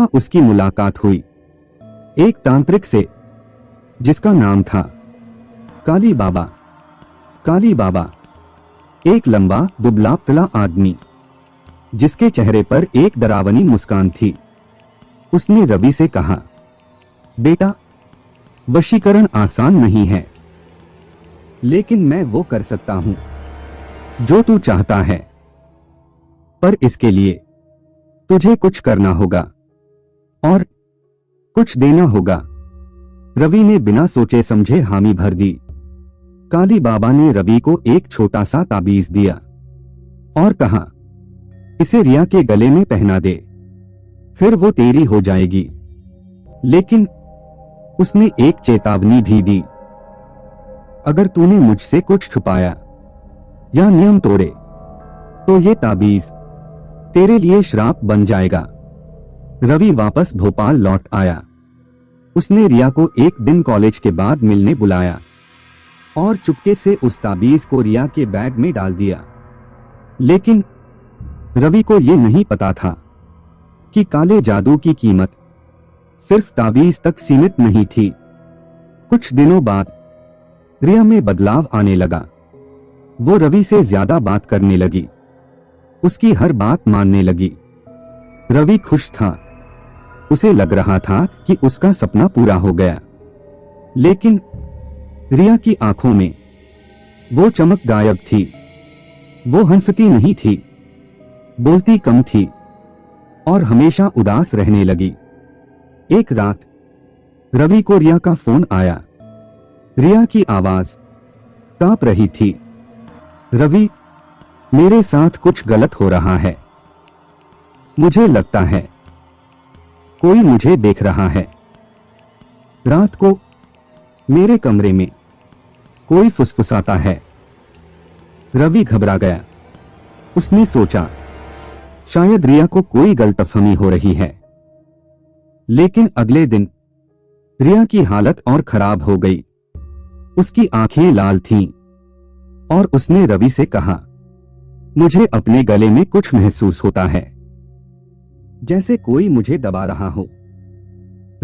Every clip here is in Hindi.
वहां उसकी मुलाकात हुई एक तांत्रिक से जिसका नाम था काली बाबा। काली बाबा एक लंबा दुबला पतला आदमी जिसके चेहरे पर एक डरावनी मुस्कान थी। उसने रवि से कहा, बेटा, वशीकरण आसान नहीं है, लेकिन मैं वो कर सकता हूं जो तू चाहता है, पर इसके लिए तुझे कुछ करना होगा और कुछ देना होगा। रवि ने बिना सोचे समझे हामी भर दी। काली बाबा ने रवि को एक छोटा सा ताबीज दिया और कहा, इसे रिया के गले में पहना दे, फिर वो तेरी हो जाएगी। लेकिन उसने एक चेतावनी भी दी, अगर तूने मुझसे कुछ छुपाया या नियम तोड़े तो ये ताबीज तेरे लिए श्राप बन जाएगा। रवि वापस भोपाल लौट आया। उसने रिया को एक दिन कॉलेज के बाद मिलने बुलाया और चुपके से उस ताबीज को रिया के बैग में डाल दिया। लेकिन रवि को यह नहीं पता था कि काले जादू की कीमत सिर्फ ताबीज तक सीमित नहीं थी। कुछ दिनों बाद रिया में बदलाव आने लगा। वो रवि से ज्यादा बात करने लगी, उसकी हर बात मानने लगी। रवि खुश था, उसे लग रहा था कि उसका सपना पूरा हो गया। लेकिन रिया की आंखों में वो चमक गायब थी। वो हंसती नहीं थी, बोलती कम थी और हमेशा उदास रहने लगी। एक रात रवि को रिया का फोन आया। रिया की आवाज कांप रही थी। रवि, मेरे साथ कुछ गलत हो रहा है। मुझे लगता है कोई मुझे देख रहा है। रात को मेरे कमरे में कोई फुसफुसाता है। रवि घबरा गया। उसने सोचा, शायद रिया को कोई गलतफहमी हो रही है। लेकिन अगले दिन रिया की हालत और खराब हो गई। उसकी आंखें लाल थीं और उसने रवि से कहा, मुझे अपने गले में कुछ महसूस होता है, जैसे कोई मुझे दबा रहा हो।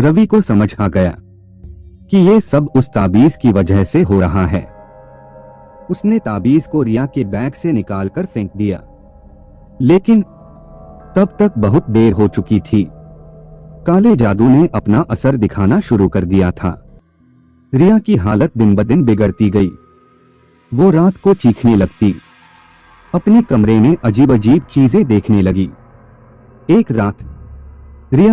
रवि को समझ आ गया कि यह सब उस ताबीज की वजह से हो रहा है। उसने ताबीज को रिया के बैग से निकालकर फेंक दिया। लेकिन तब तक बहुत देर हो चुकी थी। काले जादू ने अपना असर दिखाना शुरू कर दिया था। रिया की हालत दिन ब दिन बिगड़ती गई। वो रात को चीखने लगती, अपने कमरे में अजीब अजीब चीजें देखने लगी। एक रात रिया